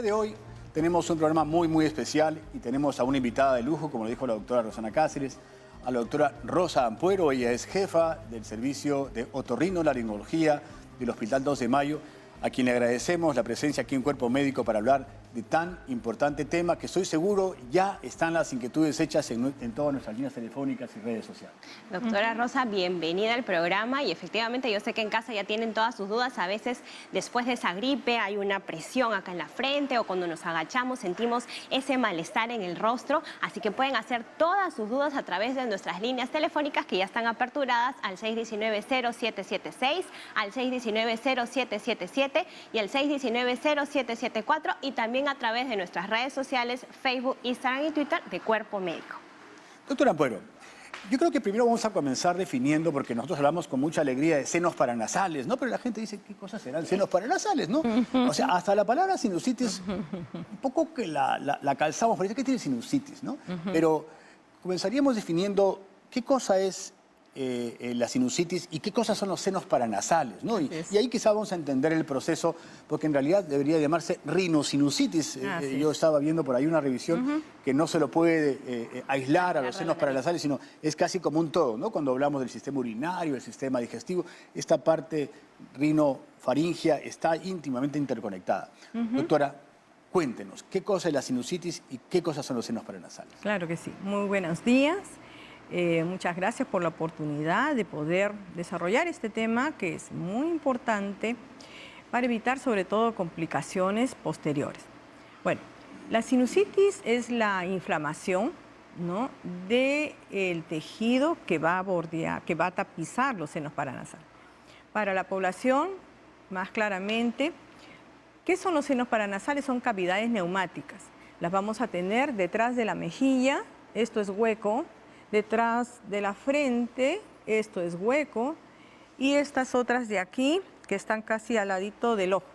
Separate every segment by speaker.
Speaker 1: día de hoy tenemos un programa muy especial y tenemos a una invitada de lujo, como lo dijo la doctora Rosana Cáceres, a la doctora Rosa Ampuero. Ella es jefa del servicio de otorrinolaringología del Hospital 2 de Mayo, a quien le agradecemos la presencia aquí en Cuerpo Médico para hablar de tan importante tema que estoy seguro ya están las inquietudes hechas en todas nuestras líneas telefónicas y redes sociales.
Speaker 2: Doctora Rosa, bienvenida al programa y efectivamente yo sé que en casa ya tienen todas sus dudas. A veces después de esa gripe hay una presión acá en la frente o cuando nos agachamos sentimos ese malestar en el rostro, así que pueden hacer todas sus dudas a través de nuestras líneas telefónicas que ya están aperturadas al 619-0776, al 619-0777 y al 619-0774 y también a través de nuestras redes sociales, Facebook, Instagram y Twitter de Cuerpo Médico.
Speaker 1: Doctora Ampuero, yo creo que primero vamos a comenzar definiendo, porque nosotros hablamos con mucha alegría de senos paranasales, ¿no? Pero la gente dice, ¿qué cosas serán senos paranasales, no? O sea, hasta la palabra sinusitis, un poco que la calzamos, pero dice, ¿qué tiene sinusitis, no? Pero comenzaríamos definiendo qué cosa es la sinusitis y qué cosas son los senos paranasales, ¿no? Y ahí quizá vamos a entender el proceso, porque en realidad debería llamarse rinosinusitis. Yo estaba viendo por ahí una revisión que no se lo puede aislar a los senos paranasales, sino es casi como un todo, ¿no? Cuando hablamos del sistema urinario, del sistema digestivo, esta parte rinofaringea está íntimamente interconectada. Doctora, cuéntenos, ¿qué cosa es la sinusitis y qué cosas son los senos paranasales?
Speaker 3: Claro que sí. Muy buenos días. Muchas gracias por la oportunidad de poder desarrollar este tema que es muy importante para evitar sobre todo complicaciones posteriores. Bueno, la sinusitis es la inflamación, ¿no?, del tejido que va a bordear, que va a tapizar los senos paranasales. Para la población, más claramente, ¿qué son los senos paranasales? Son cavidades neumáticas. Las vamos a tener detrás de la mejilla, esto es hueco. Detrás de la frente, esto es hueco, y estas otras de aquí, que están casi al ladito del ojo.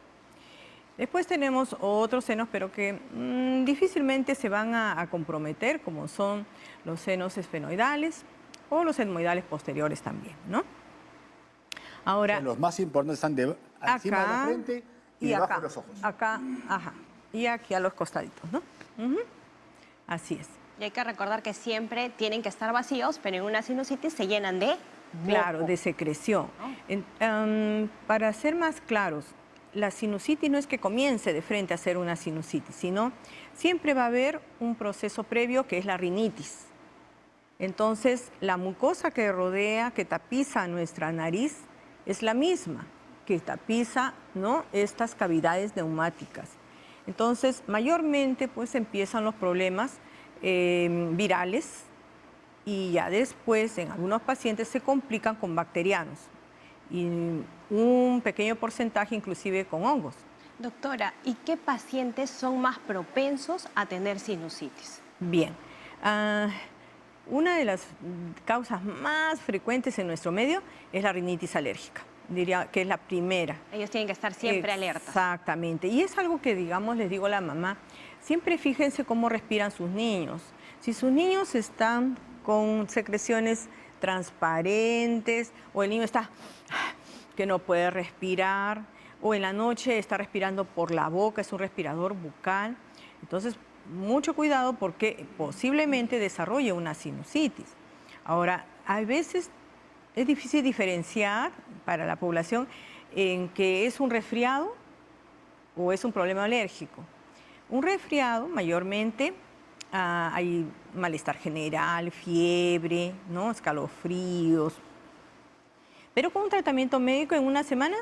Speaker 3: Después tenemos otros senos, pero que difícilmente se van a comprometer, como son los senos esfenoidales o los etmoidales posteriores también, ¿no? Ahora,
Speaker 1: o sea, los más importantes están encima de la frente y debajo
Speaker 3: acá,
Speaker 1: de los ojos.
Speaker 3: Acá, ajá, y aquí a los costaditos, ¿no? Así es.
Speaker 2: Y hay que recordar que siempre tienen que estar vacíos, pero en una sinusitis se llenan de
Speaker 3: Claro,
Speaker 2: moco.
Speaker 3: de secreción. Para ser más claros, la sinusitis no es que comience de frente a ser una sinusitis, sino siempre va a haber un proceso previo que es la rinitis. Entonces, la mucosa que rodea, que tapiza nuestra nariz, es la misma que tapiza, ¿no?, estas cavidades neumáticas. Entonces, mayormente, pues empiezan los problemas virales y ya después en algunos pacientes se complican con bacterianos y un pequeño porcentaje inclusive con hongos.
Speaker 2: Doctora, ¿y qué pacientes son más propensos a tener sinusitis?
Speaker 3: Bien, una de las causas más frecuentes en nuestro medio es la rinitis alérgica. Diría que es la primera.
Speaker 2: Ellos tienen que estar siempre alertas.
Speaker 3: Exactamente. Y es algo que, digamos, les digo a la mamá, siempre fíjense cómo respiran sus niños. Si sus niños están con secreciones transparentes o el niño está que no puede respirar o en la noche está respirando por la boca, es un respirador bucal, entonces mucho cuidado porque posiblemente desarrolle una sinusitis. Ahora, a veces es difícil diferenciar para la población en que es un resfriado o es un problema alérgico. Un resfriado, mayormente, hay malestar general, fiebre, ¿no?, escalofríos. Pero con un tratamiento médico en una semana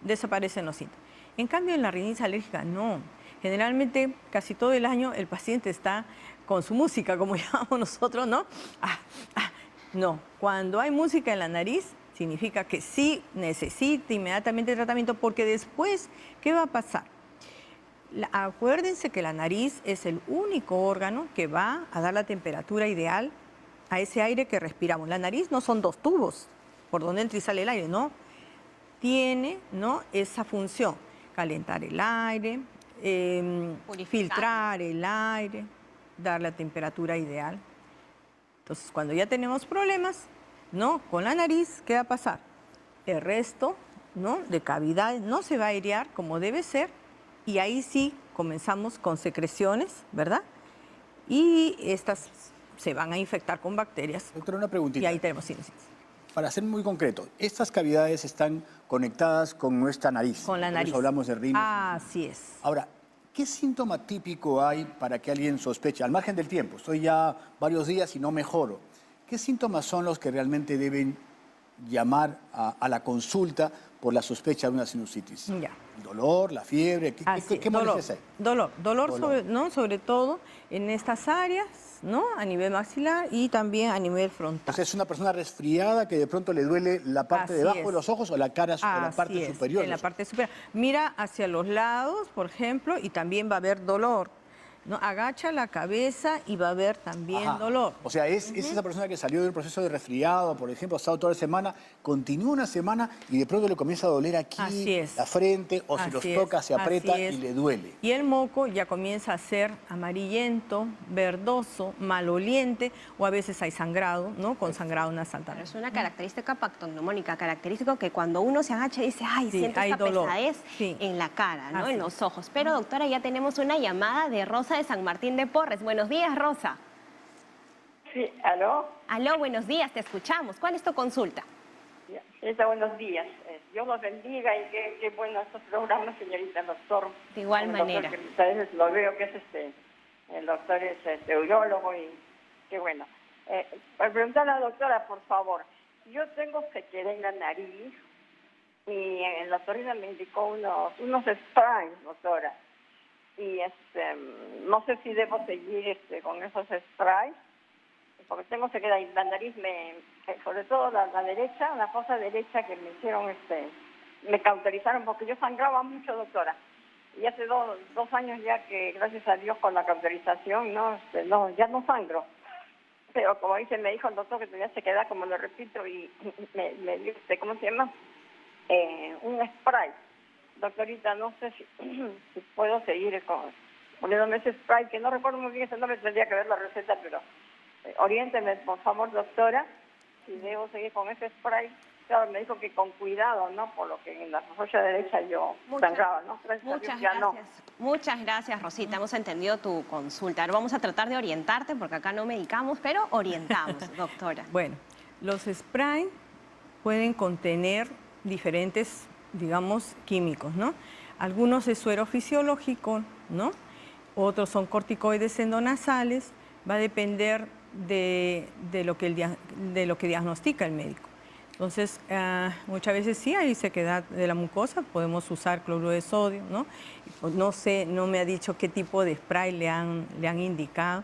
Speaker 3: desaparecen los síntomas. En cambio, en la rinitis alérgica no. Generalmente, casi todo el año el paciente está con su música, como llamamos nosotros, ¿no? No, cuando hay música en la nariz, significa que sí necesita inmediatamente tratamiento, porque después, ¿qué va a pasar? Acuérdense que la nariz es el único órgano que va a dar la temperatura ideal a ese aire que respiramos. La nariz no son dos tubos por donde entra y sale el aire, no. Tiene, ¿no?, esa función, calentar el aire, filtrar el aire, dar la temperatura ideal. Entonces, cuando ya tenemos problemas, ¿no?, con la nariz, ¿qué va a pasar? El resto, ¿no?, de cavidades no se va a airear como debe ser y ahí sí comenzamos con secreciones, ¿verdad? Y estas se van a infectar con bacterias.
Speaker 1: Doctora, una preguntita.
Speaker 3: Y ahí tenemos sinusitis.
Speaker 1: Para ser muy concreto, estas cavidades están conectadas con nuestra nariz.
Speaker 3: Con la
Speaker 1: Por
Speaker 3: nariz.
Speaker 1: eso hablamos de rines.
Speaker 3: Así es.
Speaker 1: Ahora, ¿qué síntoma típico hay para que alguien sospeche? Al margen del tiempo, estoy ya varios días y no mejoro. ¿Qué síntomas son los que realmente deben llamar a la consulta por la sospecha de una sinusitis?
Speaker 3: Ya.
Speaker 1: ¿El dolor, la fiebre? ¿Qué molestias hay?
Speaker 3: Dolor. Sobre todo en estas áreas, ¿no? A nivel maxilar y también a nivel frontal.
Speaker 1: Entonces es una persona resfriada que de pronto le duele la parte de abajo de los ojos o la cara o la parte superior.
Speaker 3: En la parte superior. Mira hacia los lados, por ejemplo, y también va a haber dolor, ¿no? Agacha la cabeza y va a haber también dolor.
Speaker 1: O sea, es esa persona que salió de un proceso de resfriado, por ejemplo, ha estado toda la semana, continúa una semana y de pronto le comienza a doler aquí, la frente, o si los toca se aprieta y le duele.
Speaker 3: Y el moco ya comienza a ser amarillento, verdoso, maloliente, o a veces hay sangrado, ¿no? Con sangrado nasal también.
Speaker 2: Es una característica pactognomónica, característico que cuando uno se agacha dice, ay, siento esta
Speaker 3: dolor.
Speaker 2: pesadez en la cara, ¿no? En los ojos. Pero, doctora, ya tenemos una llamada de Rosa de San Martín de Porres. Buenos días, Rosa.
Speaker 4: Sí, ¿aló?
Speaker 2: Aló, buenos días, te escuchamos. ¿Cuál es tu consulta?
Speaker 4: Señorita, buenos días. Dios los bendiga y qué bueno estos programas, señorita, el doctor.
Speaker 2: De igual manera.
Speaker 4: Que a veces lo veo que es el doctor es urologo y qué bueno. Para preguntarle a la doctora, por favor, yo tengo sequedad en la nariz y en la otorrina me indicó unos sprays, doctora. Y no sé si debo seguir con esos sprays, porque tengo sequedad y la nariz sobre todo la derecha, la fosa derecha que me hicieron, me cauterizaron porque yo sangraba mucho, doctora. Y hace dos años ya que, gracias a Dios, con la cauterización, ya no sangro. Pero como me dijo el doctor que tenía sequedad, como lo repito, y me dio, ¿cómo se llama? Un spray. Doctorita, no sé si puedo seguir poniéndome ese spray, que no recuerdo muy bien ese nombre, tendría que ver la receta, pero oriénteme, por favor, doctora, si debo seguir con ese spray. Claro, me dijo que con cuidado, ¿no? Por lo que en la fosa derecha yo sangraba, ¿no?
Speaker 2: Muchas gracias, Rosita. Hemos entendido tu consulta. Ahora vamos a tratar de orientarte, porque acá no medicamos, pero orientamos, doctora.
Speaker 3: Bueno, los sprays pueden contener diferentes, digamos, químicos, ¿no? Algunos es suero fisiológico, ¿no? Otros son corticoides endonasales. Va a depender de lo que diagnostica el médico. Entonces, muchas veces sí hay sequedad de la mucosa, podemos usar cloruro de sodio, ¿no? No sé, no me ha dicho qué tipo de spray le han indicado.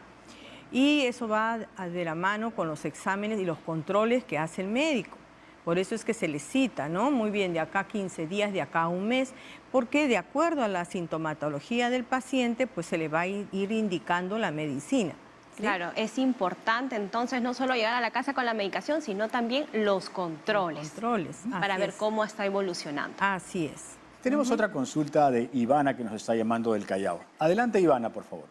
Speaker 3: Y eso va de la mano con los exámenes y los controles que hace el médico. Por eso es que se le cita, ¿no? Muy bien, de acá a 15 días, de acá a un mes, porque de acuerdo a la sintomatología del paciente, pues se le va a ir indicando la medicina. ¿Sí?
Speaker 2: Claro, es importante entonces no solo llegar a la casa con la medicación, sino también los controles. Para ver cómo está evolucionando.
Speaker 3: Así es.
Speaker 1: Tenemos otra consulta de Ivana que nos está llamando del Callao. Adelante, Ivana, por favor.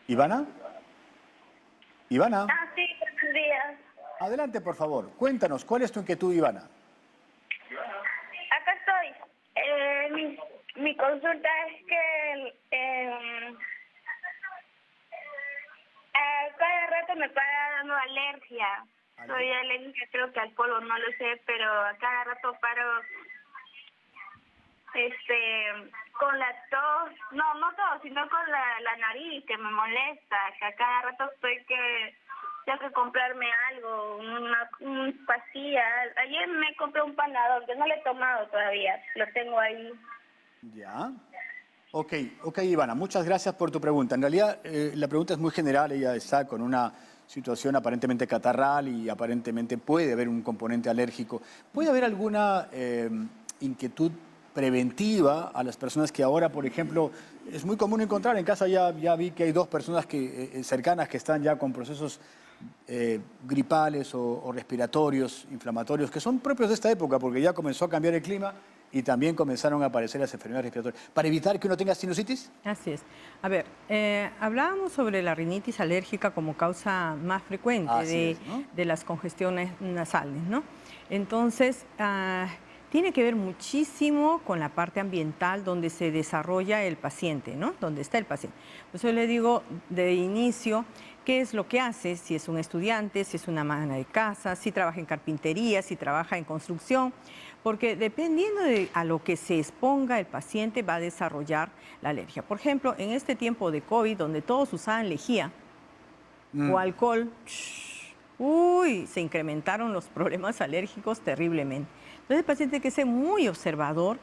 Speaker 1: ¿Ivana? ¿Ivana?
Speaker 5: Sí, buenos días.
Speaker 1: Adelante, por favor. Cuéntanos, ¿cuál es tu inquietud, Ivana?
Speaker 5: Acá estoy. Mi consulta es que cada rato me para dando alergia. Soy alérgica, creo que al polvo, no lo sé, pero a cada rato paro con la tos, no tos, sino con la nariz, que me molesta, que a cada rato tengo que comprarme algo, una pastilla. Ayer me compré un Panadol, que no lo he tomado todavía, lo tengo ahí.
Speaker 1: Ya. Ok, Ivana, muchas gracias por tu pregunta. En realidad, la pregunta es muy general, ella está con una situación aparentemente catarral y aparentemente puede haber un componente alérgico. ¿Puede haber alguna inquietud preventiva a las personas que ahora, por ejemplo, es muy común encontrar en casa? Ya vi que hay dos personas cercanas que están ya con procesos gripales o respiratorios, inflamatorios, que son propios de esta época, porque ya comenzó a cambiar el clima y también comenzaron a aparecer las enfermedades respiratorias. ¿Para evitar que uno tenga sinusitis?
Speaker 3: Así es. A ver, hablábamos sobre la rinitis alérgica como causa más frecuente de las congestiones nasales, ¿no? Entonces, Tiene que ver muchísimo con la parte ambiental donde se desarrolla el paciente, ¿no? Donde está el paciente. Por eso le digo de inicio qué es lo que hace, si es un estudiante, si es una ama de casa, si trabaja en carpintería, si trabaja en construcción, porque dependiendo de a lo que se exponga el paciente va a desarrollar la alergia. Por ejemplo, en este tiempo de COVID, donde todos usaban lejía o alcohol, se incrementaron los problemas alérgicos terriblemente. Entonces el paciente tiene que ser muy observador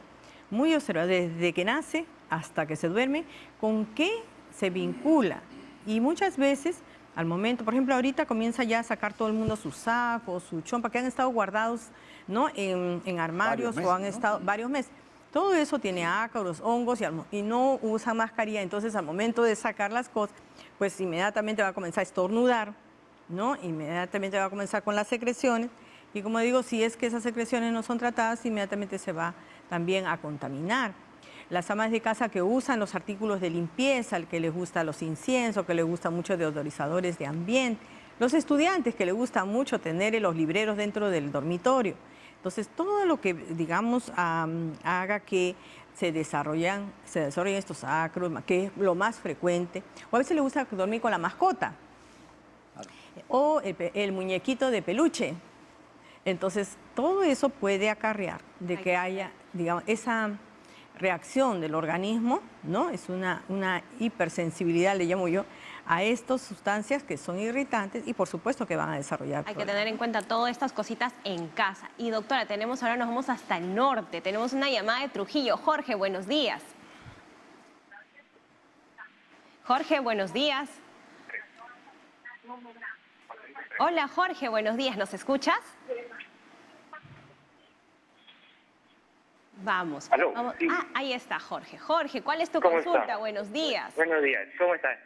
Speaker 3: desde que nace hasta que se duerme, con qué se vincula. Y muchas veces, al momento, por ejemplo, ahorita comienza ya a sacar todo el mundo sus sacos, su chompa, que han estado guardados, ¿no?, en armarios
Speaker 1: Varios meses,
Speaker 3: o han
Speaker 1: ¿no?
Speaker 3: estado varios meses. Todo eso tiene ácaros, hongos y no usan mascarilla. Entonces, al momento de sacar las cosas, pues inmediatamente va a comenzar a estornudar, ¿no? Inmediatamente va a comenzar con las secreciones. Y como digo, si es que esas secreciones no son tratadas, inmediatamente se va también a contaminar. Las amas de casa que usan los artículos de limpieza, el que les gusta los inciensos, que les gusta mucho deodorizadores de ambiente. Los estudiantes que les gusta mucho tener los libreros dentro del dormitorio. Entonces, todo lo que, digamos, haga que se desarrollen estos ácaros, que es lo más frecuente. O a veces les gusta dormir con la mascota. O el muñequito de peluche. Entonces, todo eso puede acarrear de que haya, digamos, esa reacción del organismo, ¿no? Es una hipersensibilidad, le llamo yo, a estas sustancias que son irritantes y por supuesto que van a desarrollar
Speaker 2: Hay que
Speaker 3: problemas.
Speaker 2: tener en cuenta todas estas cositas en casa. Y doctora, nos vamos hasta el norte. Tenemos una llamada de Trujillo. Jorge, buenos días. Jorge, buenos días. Hola, Jorge, buenos días. ¿Nos escuchas? Vamos.
Speaker 6: Aló,
Speaker 2: Vamos.
Speaker 6: sí.
Speaker 2: Ah, ahí está Jorge. Jorge, ¿cuál es tu
Speaker 6: ¿Cómo
Speaker 2: consulta?
Speaker 6: está?
Speaker 2: Buenos días.
Speaker 6: Buenos días, ¿cómo están?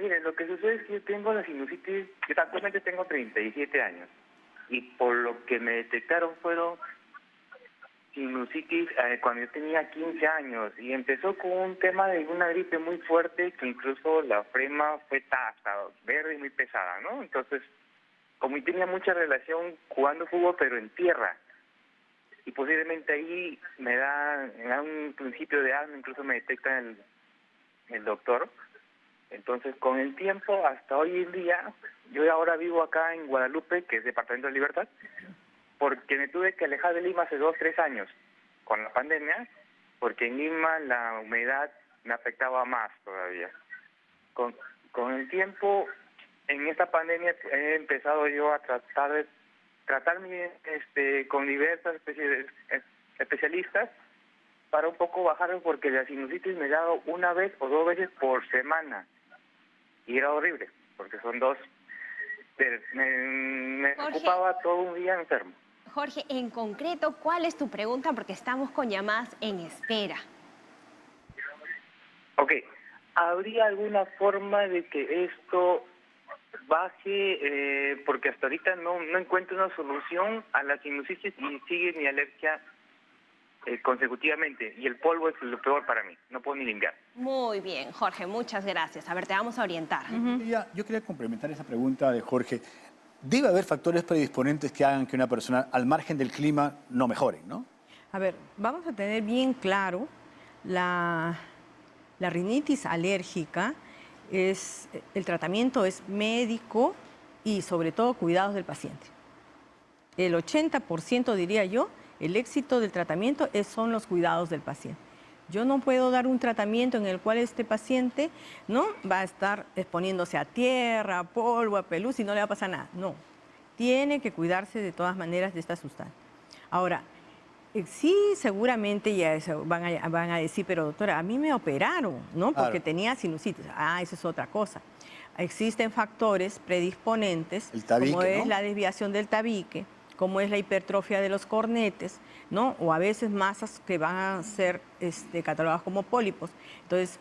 Speaker 6: Miren, lo que sucede es que yo tengo la sinusitis, yo actualmente tengo 37 años, y por lo que me detectaron fueron sinusitis cuando yo tenía 15 años, y empezó con un tema de una gripe muy fuerte, que incluso la flema fue hasta verde y muy pesada, ¿no? Entonces, como yo tenía mucha relación jugando fútbol, pero en tierra, y posiblemente ahí me da un principio de asma, incluso me detecta el doctor. Entonces, con el tiempo, hasta hoy en día, yo ahora vivo acá en Guadalupe, que es Departamento de Libertad, porque me tuve que alejar de Lima hace 2 o 3 años con la pandemia, porque en Lima la humedad me afectaba más todavía. Con el tiempo, en esta pandemia he empezado yo a tratarme con diversas especialistas para un poco bajarlo, porque la sinusitis me ha dado 1 vez o 2 veces por semana y era horrible porque son 2. Me
Speaker 2: Jorge.
Speaker 6: ocupaba todo un día enfermo.
Speaker 2: Jorge, en concreto, ¿cuál es tu pregunta? Porque estamos con llamadas en espera.
Speaker 6: Ok, ¿habría alguna forma de que esto baje? Porque hasta ahorita no encuentro una solución a la sinusitis y sigue mi alergia consecutivamente. Y el polvo es lo peor para mí, no puedo ni limpiar.
Speaker 2: Muy bien, Jorge, muchas gracias. A ver, te vamos a orientar.
Speaker 1: Yo quería complementar esa pregunta de Jorge. Debe haber factores predisponentes que hagan que una persona, al margen del clima, no mejore, ¿no?
Speaker 3: A ver, vamos a tener bien claro la rinitis alérgica. El tratamiento es médico y sobre todo cuidados del paciente. El 80%, diría yo, el éxito del tratamiento son los cuidados del paciente. Yo no puedo dar un tratamiento en el cual este paciente no va a estar exponiéndose a tierra, a polvo, a pelús y no le va a pasar nada. No, tiene que cuidarse de todas maneras de esta sustancia. Ahora, sí, seguramente ya van a decir, pero doctora, a mí me operaron, ¿no? Porque
Speaker 1: Claro.
Speaker 3: tenía sinusitis. Ah, eso es otra cosa. Existen factores predisponentes,
Speaker 1: El tabique,
Speaker 3: como es
Speaker 1: ¿no?
Speaker 3: la desviación del tabique, como es la hipertrofia de los cornetes, ¿no? O a veces masas que van a ser catalogadas como pólipos. Entonces,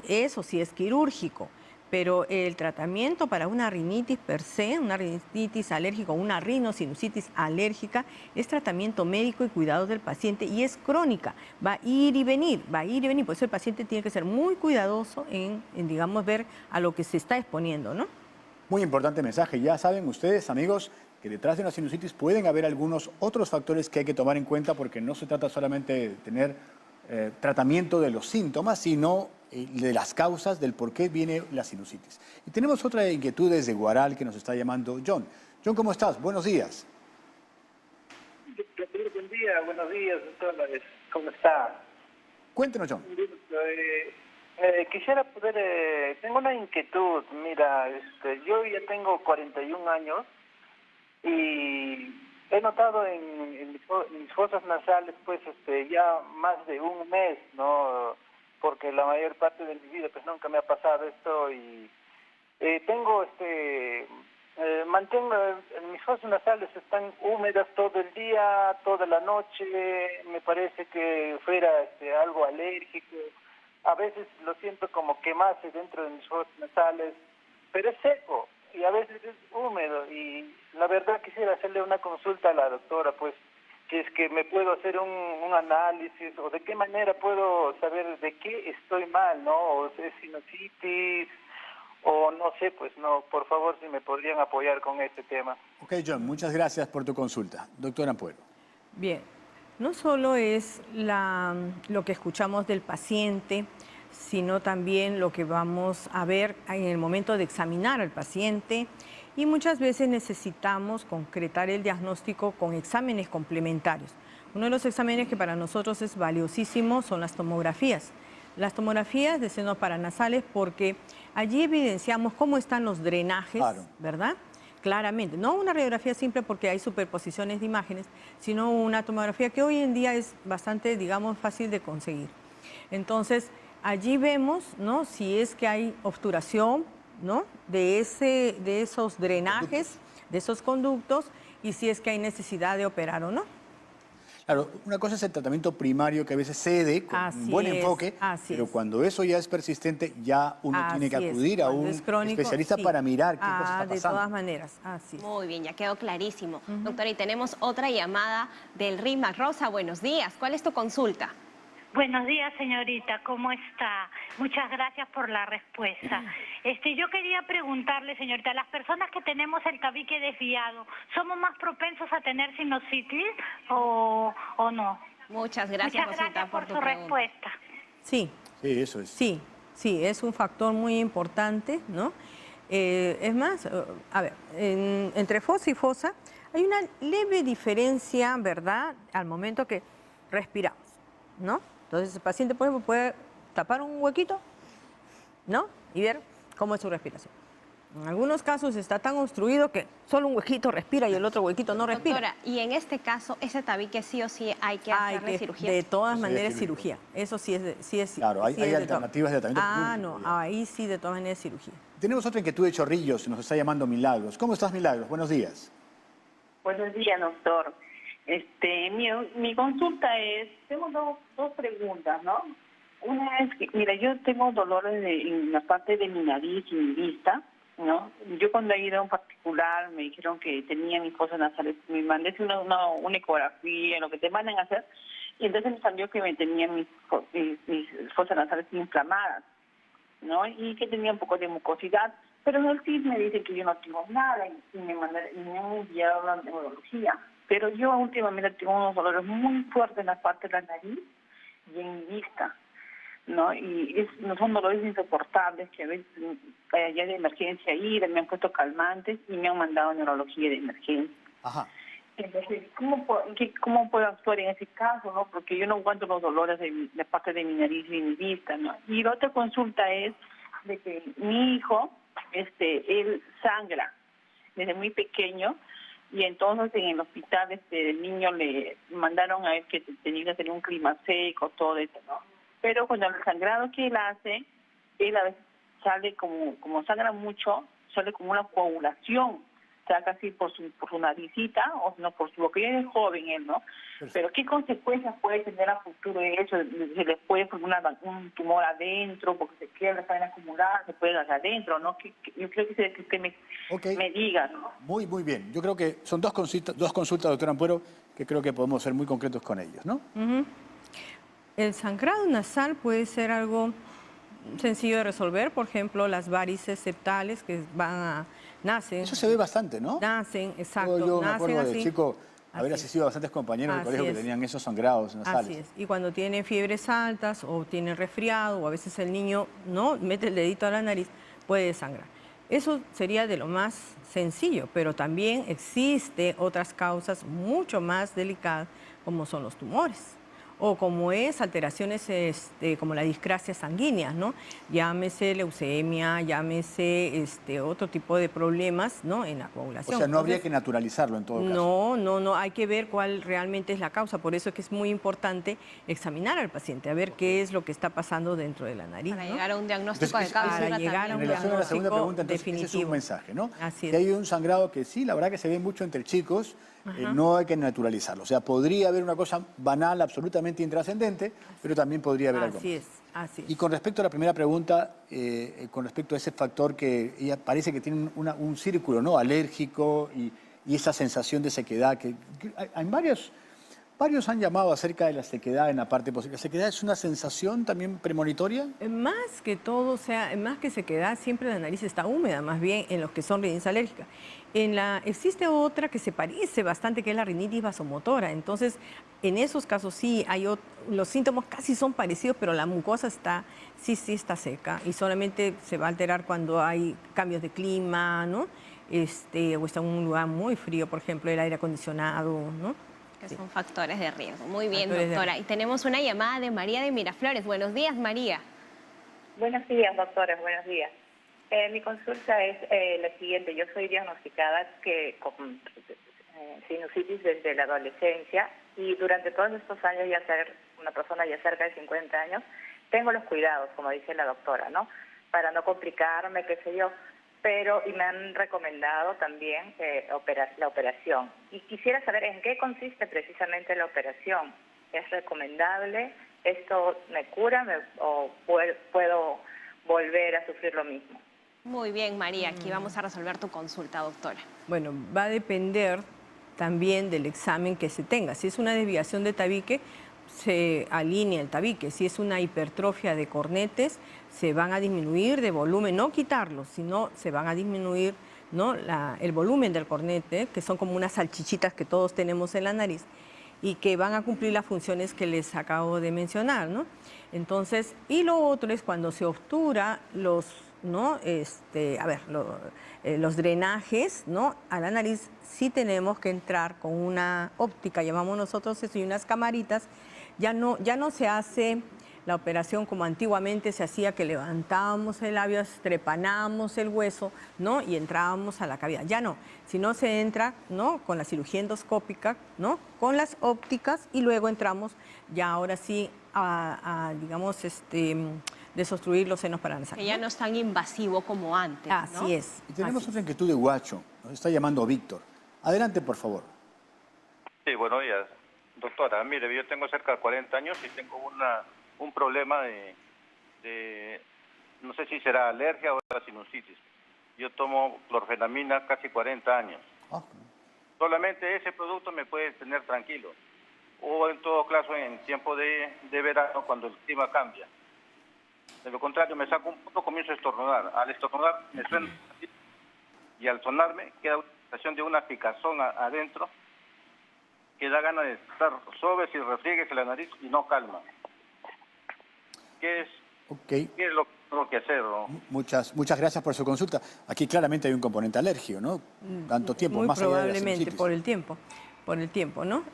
Speaker 3: eso sí es quirúrgico. Pero el tratamiento para una rinitis per se, una rinitis alérgica o una rinosinusitis alérgica, es tratamiento médico y cuidado del paciente y es crónica. Va a ir y venir, va a ir y venir. Por eso el paciente tiene que ser muy cuidadoso en digamos, ver a lo que se está exponiendo, ¿no?
Speaker 1: Muy importante mensaje. Ya saben ustedes, amigos, que detrás de una sinusitis pueden haber algunos otros factores que hay que tomar en cuenta porque no se trata solamente de tener tratamiento de los síntomas, sino de las causas del por qué viene la sinusitis. Y tenemos otra inquietud desde Guaral que nos está llamando John. John, ¿cómo estás? Buenos días.
Speaker 7: Buen día, buenos días, doctor. ¿Cómo está?
Speaker 1: Cuéntenos, John.
Speaker 7: Quisiera poder, tengo una inquietud. Mira, yo ya tengo 41 años y he notado en mis fosas nasales, pues, ya más de un mes, ¿no? Porque la mayor parte de mi vida, pues, nunca me ha pasado esto y tengo, mantengo, mis fosas nasales están húmedas todo el día, toda la noche, me parece que fuera algo alérgico. A veces lo siento como quemarse dentro de mis fosas nasales, pero es seco y a veces es húmedo y la verdad quisiera hacerle una consulta a la doctora, pues, si es que me puedo hacer un análisis o de qué manera puedo saber de qué estoy mal, ¿no? O es sinusitis o no sé, pues no, por favor, si me podrían apoyar con este tema.
Speaker 1: Ok, John, muchas gracias por tu consulta. Doctora Ampuero.
Speaker 3: Bien, no solo es lo que escuchamos del paciente, sino también lo que vamos a ver en el momento de examinar al paciente y muchas veces necesitamos concretar el diagnóstico con exámenes complementarios. Uno de los exámenes que para nosotros es valiosísimo son las tomografías. Las tomografías de senos paranasales porque allí evidenciamos cómo están los drenajes,
Speaker 1: claro,
Speaker 3: ¿verdad? Claramente, no una radiografía simple porque hay superposiciones de imágenes, sino una tomografía que hoy en día es bastante, digamos, fácil de conseguir. Entonces, allí vemos, ¿no?, si es que hay obturación, ¿no?, de esos drenajes, de esos conductos, y si es que hay necesidad de operar o no.
Speaker 1: Claro, una cosa es el tratamiento primario que a veces cede con un buen enfoque, pero cuando eso ya es persistente, ya uno tiene que acudir a un especialista para mirar qué cosa está pasando.
Speaker 3: De todas maneras, así es.
Speaker 2: Muy bien, ya quedó clarísimo. Doctora, y tenemos otra llamada del RIMAC. Rosa, buenos días. ¿Cuál es tu consulta?
Speaker 8: Buenos días, señorita, ¿cómo está? Muchas gracias por la respuesta. Yo quería preguntarle, señorita, las personas que tenemos el tabique desviado, ¿somos más propensos a tener sinusitis o no?
Speaker 2: Muchas gracias, Rosita, por tu
Speaker 8: respuesta.
Speaker 3: Sí.
Speaker 1: Sí, eso es.
Speaker 3: Sí, es un factor muy importante, ¿no? Es más, a ver, entre fosa y fosa hay una leve diferencia, ¿verdad?, al momento que respiramos, ¿no? Entonces el paciente, por ejemplo, puede tapar un huequito, ¿no?, y ver cómo es su respiración. En algunos casos está tan obstruido que solo un huequito respira y el otro huequito no respira.
Speaker 2: Doctora, y en este caso, ese tabique sí o sí hay que hacerle cirugía.
Speaker 3: De todas maneras, cirugía. Eso sí es.
Speaker 1: Claro, hay alternativas de tratamiento.
Speaker 3: No, ahí sí, de todas maneras, cirugía.
Speaker 1: Tenemos otra inquietud de Chorrillos, nos está llamando Milagros. ¿Cómo estás, Milagros? Buenos días.
Speaker 9: Buenos días, doctor. Mi consulta es, tengo dos preguntas, ¿no? Una es que, mira, yo tengo dolores en la parte de mi nariz y mi vista, ¿no? Yo cuando he ido a un particular me dijeron que tenía mis fosas nasales, me mandé una ecografía, lo que te mandan a hacer, y entonces me salió que me tenían mis fosas nasales inflamadas, ¿no? Y que tenía un poco de mucosidad, pero en el CIS me dicen que yo no tengo nada y me han enviado a la neurología. Pero yo últimamente tengo unos dolores muy fuertes en la parte de la nariz y en mi vista, ¿no? Y no son dolores insoportables que a veces ya de emergencia me han puesto calmantes y me han mandado a neurología de emergencia.
Speaker 1: Ajá.
Speaker 9: Entonces, ¿cómo puedo actuar en ese caso, no? Porque yo no aguanto los dolores de parte de mi nariz y mi vista, ¿no? Y la otra consulta es de que mi hijo, él sangra desde muy pequeño. Y entonces en el hospital el niño le mandaron a él que tenía que tener un clima seco, todo eso, ¿no? Pero cuando el sangrado que él hace, él a veces sale como sangra mucho, sale como una coagulación, saca así por su naricita, o no por su boca. Ya es joven él, ¿no? Pero ¿qué consecuencias puede tener a futuro eso? Se le puede formar un tumor adentro, porque se quiebra, pueden acumular, se puede dar adentro, ¿no? Yo creo que usted me diga, ¿no?
Speaker 1: Muy bien. Yo creo que son dos consultas, doctora Ampuero, que creo que podemos ser muy concretos con ellos, ¿no?
Speaker 3: El sangrado nasal puede ser algo sencillo de resolver, por ejemplo, las varices septales que van a nacen.
Speaker 1: Eso se ve bastante, ¿no?
Speaker 3: Nacen, exacto.
Speaker 1: Yo me
Speaker 3: nacen
Speaker 1: acuerdo de
Speaker 3: así.
Speaker 1: chico haber
Speaker 3: Así es.
Speaker 1: asistido a bastantes compañeros del
Speaker 3: Así
Speaker 1: colegio que
Speaker 3: es.
Speaker 1: tenían esos sangrados nasales.
Speaker 3: Así es. Y cuando tienen fiebres altas o tienen resfriado o a veces el niño no mete el dedito a la nariz, puede sangrar. Eso sería de lo más sencillo, pero también existe otras causas mucho más delicadas como son los tumores o como es alteraciones como la discrasia sanguínea, ¿no? Llámese leucemia, llámese otro tipo de problemas, ¿no? En la coagulación.
Speaker 1: O sea, no habría que naturalizarlo en todo caso.
Speaker 3: No, hay que ver cuál realmente es la causa. Por eso es que es muy importante examinar al paciente, a ver qué es lo que está pasando dentro de la nariz.
Speaker 2: Para
Speaker 3: ¿no?
Speaker 2: llegar a un diagnóstico
Speaker 1: Entonces,
Speaker 2: de causa.
Speaker 3: para llegar a
Speaker 1: En
Speaker 3: un
Speaker 1: relación a la segunda
Speaker 3: diagnóstico
Speaker 1: pregunta, entonces ese es
Speaker 3: definitivo.
Speaker 1: un mensaje, ¿no?
Speaker 3: Así es.
Speaker 1: Que hay un sangrado que sí, la verdad que se ve mucho entre chicos, no hay que naturalizarlo. O sea, podría haber una cosa banal, absolutamente intrascendente, pero también podría haber algo más.
Speaker 3: Así es.
Speaker 1: Y con respecto a la primera pregunta, con respecto a ese factor que ella parece que tiene un círculo, ¿no? Alérgico y esa sensación de sequedad que hay varios han llamado acerca de la sequedad en la parte posible. ¿La sequedad es una sensación también premonitoria?
Speaker 3: Más que todo, más que sequedad, siempre la nariz está húmeda, más bien en los que son rinitis alérgica. Existe otra que se parece bastante, que es la rinitis vasomotora. Entonces, en esos casos sí, los síntomas casi son parecidos, pero la mucosa sí está seca y solamente se va a alterar cuando hay cambios de clima, ¿no? O está en un lugar muy frío, por ejemplo, el aire acondicionado, ¿no?
Speaker 2: Que son factores de riesgo. Muy bien,
Speaker 3: Factores de
Speaker 2: doctora. Y tenemos una llamada de María de Miraflores. Buenos días, María.
Speaker 9: Buenos días, doctores, buenos días. Mi consulta es la siguiente. Yo soy diagnosticada con sinusitis desde la adolescencia y durante todos estos años, ya ser una persona ya cerca de 50 años, tengo los cuidados, como dice la doctora, ¿no? Para no complicarme, qué sé yo. Y me han recomendado también la operación. Y quisiera saber en qué consiste precisamente la operación. ¿Es recomendable? ¿Esto me cura o puedo volver a sufrir lo mismo?
Speaker 2: Muy bien, María. Aquí vamos a resolver tu consulta, doctora.
Speaker 3: Bueno, va a depender también del examen que se tenga. Si es una desviación de tabique, se alinea el tabique. Si es una hipertrofia de cornetes, se van a disminuir de volumen, no quitarlos, sino se van a disminuir, ¿no? el volumen del cornete, que son como unas salchichitas que todos tenemos en la nariz y que van a cumplir las funciones que les acabo de mencionar, ¿no? Entonces, y lo otro es cuando se obtura los drenajes, ¿no? A la nariz, sí tenemos que entrar con una óptica, llamamos nosotros eso, y unas camaritas. Ya no se hace la operación como antiguamente se hacía, que levantábamos el labio, trepanábamos el hueso, ¿no? Y entrábamos a la cavidad. Ya no, sino se entra, ¿no? Con la cirugía endoscópica, ¿no? Con las ópticas y luego entramos ya ahora sí digamos, desobstruir los senos paranasales.
Speaker 2: Que ya no es tan invasivo como antes, ¿no?
Speaker 3: Así es.
Speaker 1: Y tenemos otra inquietud de Huacho. Nos está llamando Víctor. Adelante, por favor.
Speaker 10: Sí, buenos días. Doctora, mire, yo tengo cerca de 40 años y tengo un problema de no sé si será alergia o la sinusitis. Yo tomo clorfenamina casi 40 años. Solamente ese producto me puede tener tranquilo. O en todo caso en tiempo de verano, cuando el clima cambia. De lo contrario, me saco un poco, comienzo a estornudar. Al estornudar me suena y al sonarme queda una sensación de una picazón adentro que da ganas de estar sobes y refriegues en la nariz y no calma. ¿Qué es lo que tengo que hacer, ¿no?
Speaker 1: Muchas gracias por su consulta. Aquí claramente hay un componente alérgico, ¿no? Tanto tiempo,
Speaker 3: muy
Speaker 1: más allá de la
Speaker 3: probablemente
Speaker 1: sinusitis.
Speaker 3: por el tiempo, ¿no?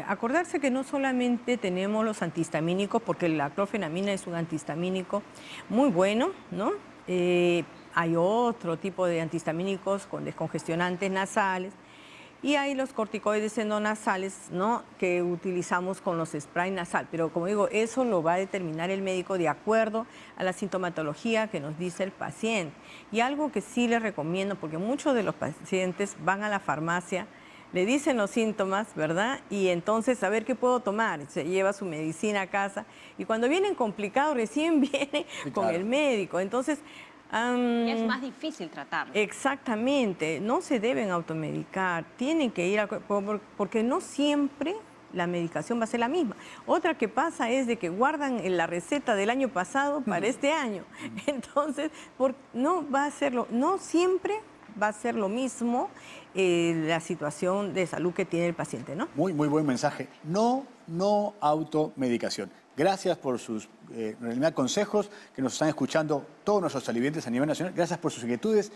Speaker 3: Acordarse que no solamente tenemos los antihistamínicos, porque la clorfenamina es un antihistamínico muy bueno, ¿no? Hay otro tipo de antihistamínicos con descongestionantes nasales y hay los corticoides endonasales, ¿no? Que utilizamos con los spray nasal. Pero como digo, eso lo va a determinar el médico de acuerdo a la sintomatología que nos dice el paciente. Y algo que sí les recomiendo, porque muchos de los pacientes van a la farmacia, le dicen los síntomas, ¿verdad? Y entonces, a ver qué puedo tomar. Se lleva su medicina a casa y cuando vienen complicados, recién viene con el médico. Entonces,
Speaker 2: y es más difícil tratarlo.
Speaker 3: Exactamente. No se deben automedicar. Tienen que ir porque no siempre la medicación va a ser la misma. Otra que pasa es de que guardan la receta del año pasado para este año. Entonces, no va a hacerlo. No siempre va a ser lo mismo la situación de salud que tiene el paciente, ¿no?
Speaker 1: Muy buen mensaje. No automedicación. Gracias por sus en realidad, consejos que nos están escuchando todos nuestros televidentes a nivel nacional. Gracias por sus inquietudes.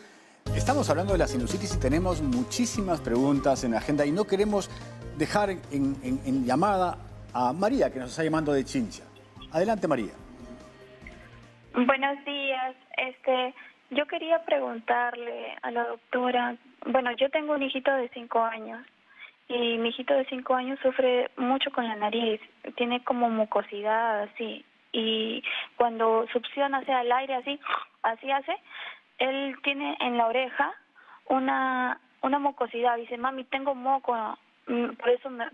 Speaker 1: Estamos hablando de la sinusitis y tenemos muchísimas preguntas en la agenda y no queremos dejar en llamada a María, que nos está llamando de Chincha. Adelante, María.
Speaker 5: Buenos días. Yo quería preguntarle a la doctora, bueno, yo tengo un hijito de 5 años y mi hijito de 5 años sufre mucho con la nariz, tiene como mucosidad así, y cuando succiona hacia el aire así hace, él tiene en la oreja una mucosidad, dice, mami, tengo moco,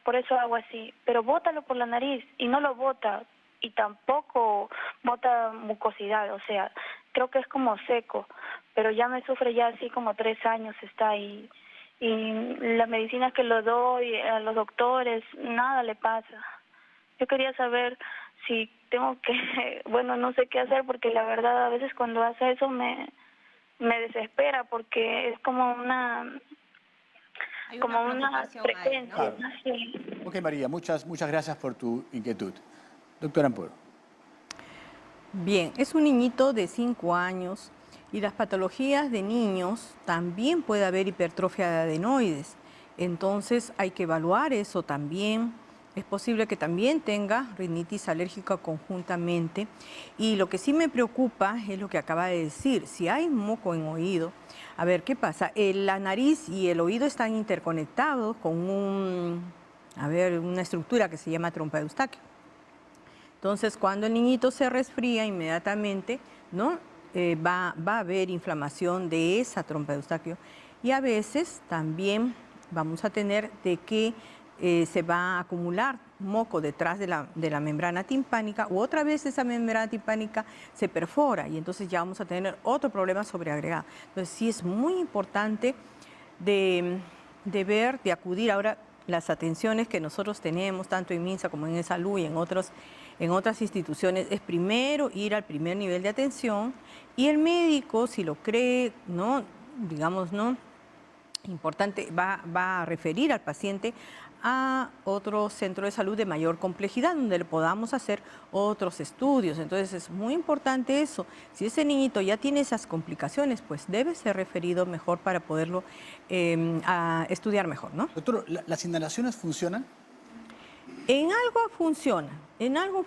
Speaker 5: por eso hago así, pero bótalo por la nariz y no lo bota. Y tampoco bota mucosidad, o sea, creo que es como seco, pero ya me sufre ya así como 3 años está ahí. Y las medicinas que lo doy a los doctores, nada le pasa. Yo quería saber si tengo que, bueno, no sé qué hacer porque la verdad a veces cuando hace eso me desespera porque es como una frecuencia.
Speaker 1: Claro. Ok, María, muchas gracias por tu inquietud. Doctora Ampuro.
Speaker 3: Bien, es un niñito de 5 años y las patologías de niños también puede haber hipertrofia de adenoides. Entonces hay que evaluar eso también. Es posible que también tenga rinitis alérgica conjuntamente. Y lo que sí me preocupa es lo que acaba de decir. Si hay moco en oído, a ver, ¿qué pasa? La nariz y el oído están interconectados con una estructura que se llama trompa de Eustaquio. Entonces, cuando el niñito se resfría, inmediatamente, ¿no? Va a haber inflamación de esa trompa de Eustaquio. Y a veces también vamos a tener de que se va a acumular moco detrás de la membrana timpánica, u otra vez esa membrana timpánica se perfora y entonces ya vamos a tener otro problema sobreagregado. Entonces, sí es muy importante de acudir ahora las atenciones que nosotros tenemos, tanto en MINSA como en Salud y en otras instituciones, es primero ir al primer nivel de atención y el médico, si lo cree, ¿no? Digamos, ¿no? Importante, va a referir al paciente a otro centro de salud de mayor complejidad, donde le podamos hacer otros estudios. Entonces es muy importante eso. Si ese niñito ya tiene esas complicaciones, pues debe ser referido mejor para poderlo a estudiar mejor, ¿no?
Speaker 1: Doctor, ¿las inhalaciones funcionan?
Speaker 3: En algo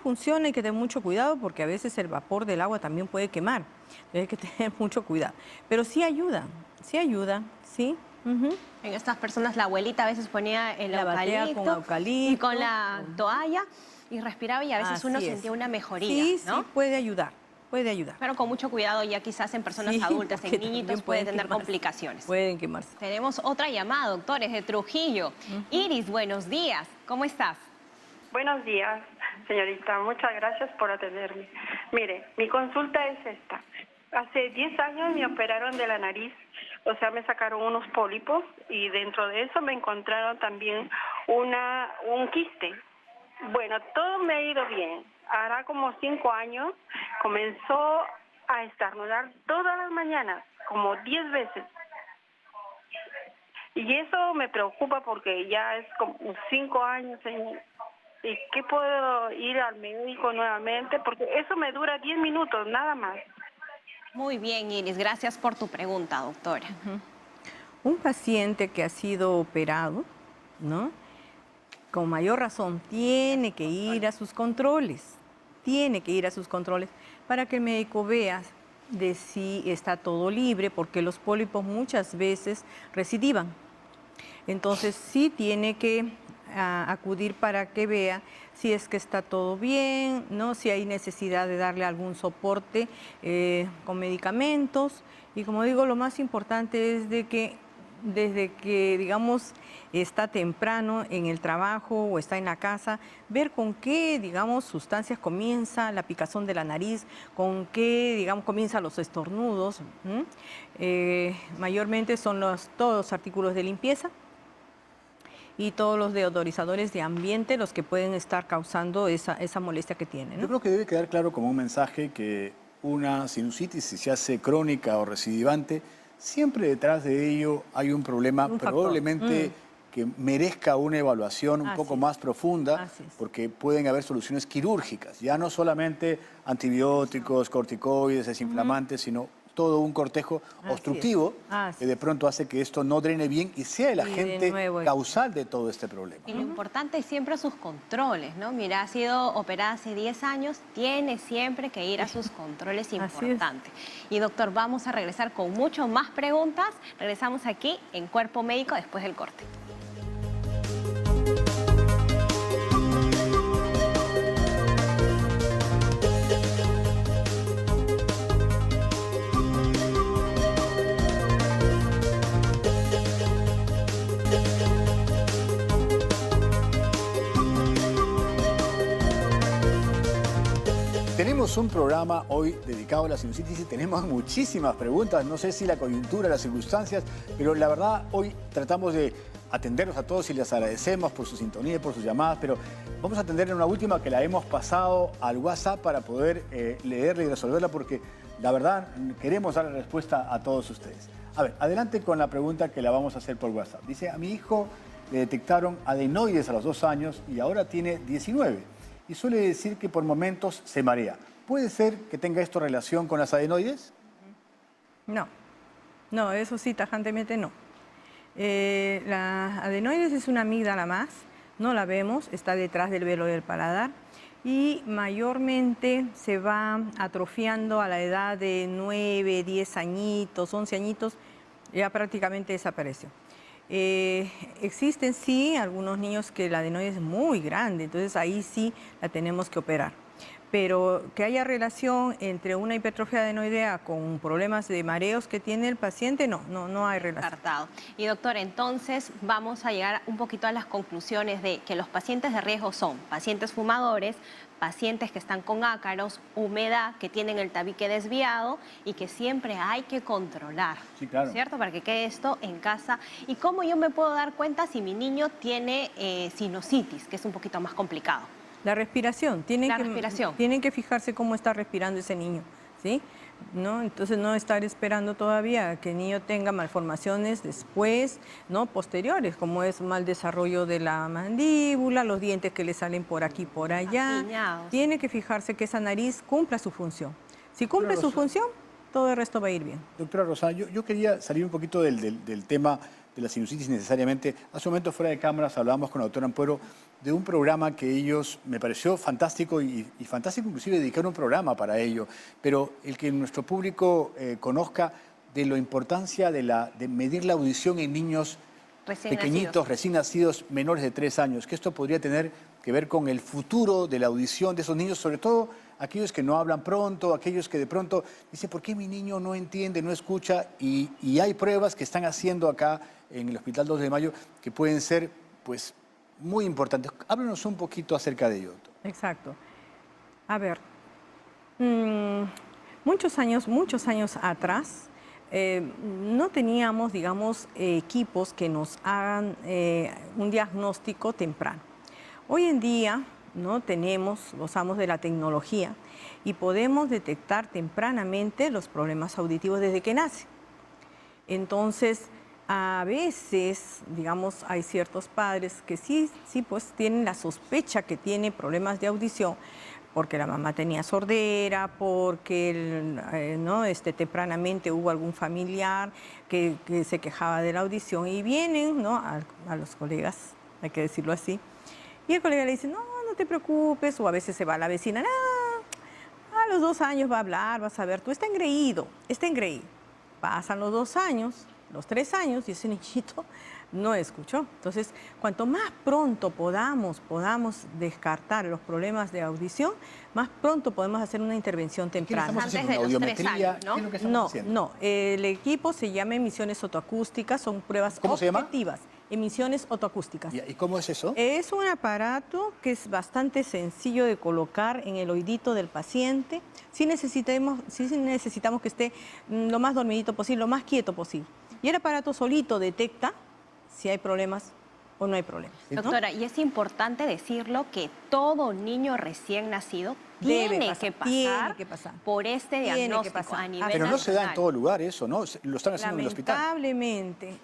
Speaker 3: funciona, hay que tener mucho cuidado porque a veces el vapor del agua también puede quemar. Entonces hay que tener mucho cuidado. Pero sí ayuda, sí.
Speaker 2: En estas personas la abuelita a veces ponía el eucalipto y con la toalla y respiraba y a veces uno sentía una mejoría, ¿no?
Speaker 3: Sí, puede ayudar.
Speaker 2: Pero con mucho cuidado ya quizás en personas adultas, en niñitos puede tener complicaciones.
Speaker 3: Pueden quemarse.
Speaker 2: Tenemos otra llamada, doctores, de Trujillo. Iris, buenos días, ¿cómo estás?
Speaker 11: Buenos días, señorita. Muchas gracias por atenderme. Mire, mi consulta es esta. Hace 10 años me operaron de la nariz, o sea, me sacaron unos pólipos y dentro de eso me encontraron también un quiste. Bueno, todo me ha ido bien. Hará como 5 años comenzó a estornudar todas las mañanas, como 10 veces. Y eso me preocupa porque ya es como 5 años, ¿y qué puedo ir al médico nuevamente? Porque eso me dura 10 minutos, nada más.
Speaker 2: Muy bien, Iris, gracias por tu pregunta, doctora.
Speaker 3: Un paciente que ha sido operado, ¿no? Con mayor razón, tiene que ir a sus controles. Para que el médico vea de si está todo libre, porque los pólipos muchas veces recidivan. Entonces, sí tiene que acudir para que vea si es que está todo bien, ¿no? Si hay necesidad de darle algún soporte con medicamentos. Y como digo, lo más importante es de que desde que, digamos, está temprano en el trabajo o está en la casa, ver con qué, digamos, sustancias comienza la picazón de la nariz, con qué, digamos, comienzan los estornudos. Mayormente son todos los artículos de limpieza y todos los deodorizadores de ambiente los que pueden estar causando esa molestia que tiene, ¿no?
Speaker 1: Yo creo que debe quedar claro como un mensaje que una sinusitis, si se hace crónica o recidivante, siempre detrás de ello hay un problema probablemente que merezca una evaluación un poco más profunda, porque pueden haber soluciones quirúrgicas, ya no solamente antibióticos, corticoides, desinflamantes, sino todo un cortejo obstructivo que de pronto hace que esto no drene bien y sea el agente causal de todo este problema.
Speaker 2: Y lo importante es siempre sus controles, ¿no? Mira, ha sido operada hace 10 años, tiene siempre que ir a sus controles importantes. Y doctor, vamos a regresar con mucho más preguntas. Regresamos aquí en Cuerpo Médico después del corte.
Speaker 1: Tenemos un programa hoy dedicado a la sinusitis y tenemos muchísimas preguntas. No sé si la coyuntura, las circunstancias, pero la verdad hoy tratamos de atenderlos a todos y les agradecemos por su sintonía y por sus llamadas, pero vamos a atender en una última que la hemos pasado al WhatsApp para poder leerla y resolverla porque la verdad queremos dar la respuesta a todos ustedes. A ver, adelante con la pregunta que la vamos a hacer por WhatsApp. Dice, a mi hijo le detectaron adenoides a los 2 años y ahora tiene 19. Y suele decir que por momentos se marea. ¿Puede ser que tenga esto relación con las adenoides?
Speaker 3: No, eso sí, tajantemente no. La adenoides es una amígdala más, no la vemos, está detrás del velo del paladar y mayormente se va atrofiando a la edad de 9, 10 añitos, 11 añitos, ya prácticamente desapareció. Existen sí algunos niños que la adenoides es muy grande, entonces ahí sí la tenemos que operar. Pero que haya relación entre una hipertrofia adenoidea con problemas de mareos que tiene el paciente, no hay relación.
Speaker 2: Descartado. Y doctor, entonces vamos a llegar un poquito a las conclusiones de que los pacientes de riesgo son pacientes fumadores, pacientes que están con ácaros, humedad, que tienen el tabique desviado y que siempre hay que controlar,
Speaker 1: sí, claro,
Speaker 2: ¿cierto? Para que quede esto en casa. ¿Y cómo yo me puedo dar cuenta si mi niño tiene sinusitis, que es un poquito más complicado?
Speaker 3: La respiración. Tienen que fijarse cómo está respirando ese niño, ¿sí? ¿No? Entonces no estar esperando todavía que el niño tenga malformaciones después, ¿no? Posteriores, como es mal desarrollo de la mandíbula, los dientes que le salen por aquí por allá.
Speaker 2: Apiñados.
Speaker 3: Tiene que fijarse que esa nariz cumpla su función. Si cumple su función, todo el resto va a ir bien.
Speaker 1: Doctora Rosana, yo quería salir un poquito del tema de la sinusitis necesariamente. Hace un momento fuera de cámaras hablábamos con la doctora Ampuero de un programa que ellos, me pareció fantástico y fantástico inclusive dedicar un programa para ello, pero el que nuestro público conozca de la importancia de medir la audición en niños pequeñitos, recién nacidos, menores de 3 años, que esto podría tener que ver con el futuro de la audición de esos niños, sobre todo aquellos que no hablan pronto, aquellos que de pronto dicen, ¿por qué mi niño no entiende, no escucha? Y hay pruebas que están haciendo acá en el Hospital 2 de Mayo que pueden ser, pues, muy importantes. Háblanos un poquito acerca de ello, doctor.
Speaker 3: Exacto. A ver, muchos años atrás no teníamos, digamos, equipos que nos hagan un diagnóstico temprano. Hoy en día gozamos de la tecnología y podemos detectar tempranamente los problemas auditivos desde que nace. Entonces, a veces, digamos, hay ciertos padres que sí, pues tienen la sospecha que tiene problemas de audición porque la mamá tenía sordera, porque tempranamente hubo algún familiar que se quejaba de la audición y vienen, ¿no?, a los colegas, hay que decirlo así, y el colega le dice, no te preocupes, o a veces se va a la vecina, a los 2 años va a hablar, vas a ver, tú está engreído. Pasan los 2 años, los 3 años y ese niñito no escuchó. Entonces, cuanto más pronto podamos descartar los problemas de audición, más pronto podemos hacer una intervención temprana.
Speaker 1: ¿Qué estamos haciendo? ¿Audiometría? ¿Qué es lo que estamos haciendo?
Speaker 3: No, el equipo se llama emisiones otoacústicas, son pruebas objetivas. Emisiones otoacústicas.
Speaker 1: ¿Y cómo es eso?
Speaker 3: Es un aparato que es bastante sencillo de colocar en el oídito del paciente. Sí necesitamos que esté lo más dormidito posible, lo más quieto posible. Y el aparato solito detecta si hay problemas o no hay problema.
Speaker 2: Doctora, y es importante decirlo que todo niño recién nacido tiene que pasar por este diagnóstico a nivel
Speaker 1: Pero no se da en
Speaker 2: nacional.
Speaker 1: todo lugar eso, ¿no? Lo están haciendo en el hospital.
Speaker 3: Lamentablemente,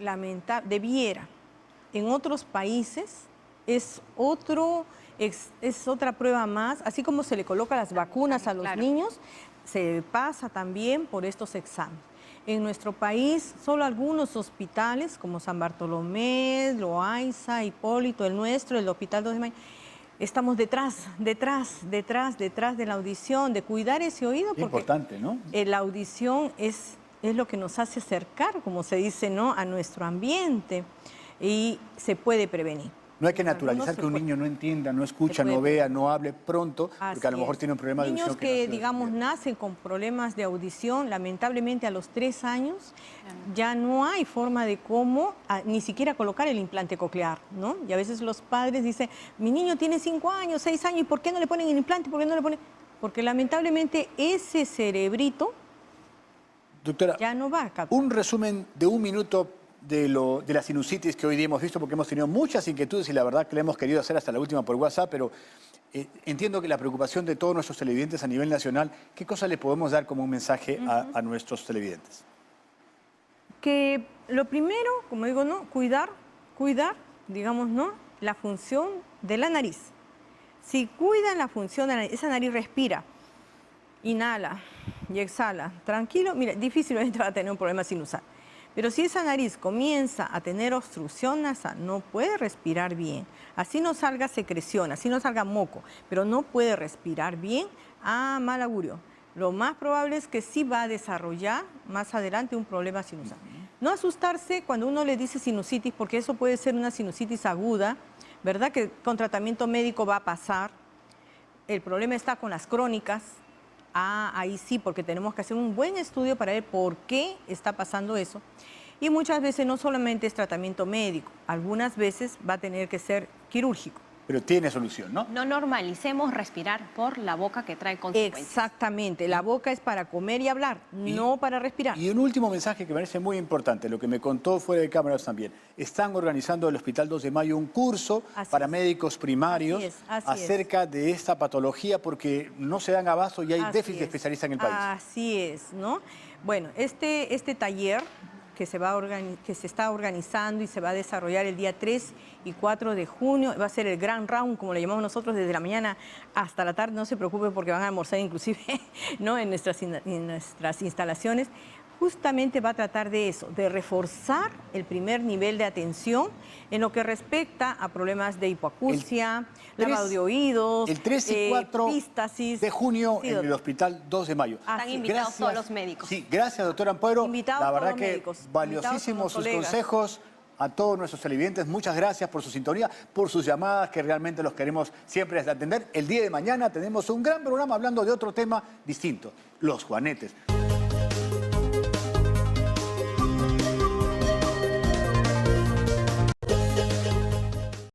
Speaker 3: debiera. En otros países es otra prueba más, así como se le coloca las vacunas a los niños, se pasa también por estos exámenes. En nuestro país, solo algunos hospitales, como San Bartolomé, Loaiza, Hipólito, el nuestro, el Hospital 2 de Mayo, estamos detrás de la audición, de cuidar ese oído.
Speaker 1: Qué importante, ¿no?
Speaker 3: La audición es lo que nos hace acercar, como se dice, ¿no?, a nuestro ambiente, y se puede prevenir.
Speaker 1: No hay que naturalizar que un niño no entienda, no escucha, no vea, no hable pronto, porque a lo mejor tiene un problema de audición.
Speaker 3: Niños que digamos, nacen con problemas de audición, lamentablemente a los 3 años ya no hay forma de cómo ni siquiera colocar el implante coclear, ¿no? Y a veces los padres dicen, mi niño tiene 5 años, 6 años, ¿y por qué no le ponen el implante? ¿Por qué no le ponen? Porque lamentablemente ese cerebrito,
Speaker 1: doctora,
Speaker 3: ya no va a captar.
Speaker 1: Un resumen de 1 minuto de la sinusitis que hoy día hemos visto, porque hemos tenido muchas inquietudes y la verdad que la hemos querido hacer hasta la última por WhatsApp, pero entiendo que la preocupación de todos nuestros televidentes a nivel nacional, ¿qué cosa le podemos dar como un mensaje a nuestros televidentes?
Speaker 3: Que lo primero, como digo, ¿no?, cuidar, digamos, ¿no?, la función de la nariz. Si cuidan la función de la nariz, esa nariz respira, inhala y exhala, tranquilo, mira, difícilmente va a tener un problema sinusal. Pero si esa nariz comienza a tener obstrucción nasal, no puede respirar bien, así no salga secreción, así no salga moco, pero no puede respirar bien, mal augurio. Lo más probable es que sí va a desarrollar más adelante un problema sinusal. No asustarse cuando uno le dice sinusitis, porque eso puede ser una sinusitis aguda, ¿verdad? Que con tratamiento médico va a pasar. El problema está con las crónicas. Ahí sí, porque tenemos que hacer un buen estudio para ver por qué está pasando eso. Y muchas veces no solamente es tratamiento médico, algunas veces va a tener que ser quirúrgico.
Speaker 1: Pero tiene solución, ¿no?
Speaker 2: No normalicemos respirar por la boca, que trae consecuencias.
Speaker 3: Exactamente, la boca es para comer y hablar, no para respirar.
Speaker 1: Y un último mensaje que me parece muy importante, lo que me contó fuera de cámaras también. Están organizando el Hospital 2 de Mayo un curso para médicos primarios acerca de esta patología, porque no se dan abasto y hay déficit de especialistas en el país.
Speaker 3: Así es, ¿no? Bueno, este taller que se está organizando y se va a desarrollar el día 3 y 4 de junio. Va a ser el Grand Round, como le llamamos nosotros, desde la mañana hasta la tarde. No se preocupen porque van a almorzar inclusive, ¿no?, en nuestras instalaciones. Justamente va a tratar de eso, de reforzar el primer nivel de atención en lo que respecta a problemas de hipoacusia, lavado de oídos,
Speaker 1: el 3 y 4
Speaker 3: epístasis.
Speaker 1: de junio en el Hospital 2 de Mayo.
Speaker 2: Están invitados todos los médicos.
Speaker 1: Sí, gracias, doctora Ampuero.
Speaker 3: Invitados
Speaker 1: la verdad
Speaker 3: todos
Speaker 1: que
Speaker 3: médicos,
Speaker 1: valiosísimos sus
Speaker 3: colegas.
Speaker 1: consejos. A todos nuestros televidentes, muchas gracias por su sintonía, por sus llamadas, que realmente los queremos siempre atender. El día de mañana tenemos un gran programa hablando de otro tema distinto, los juanetes.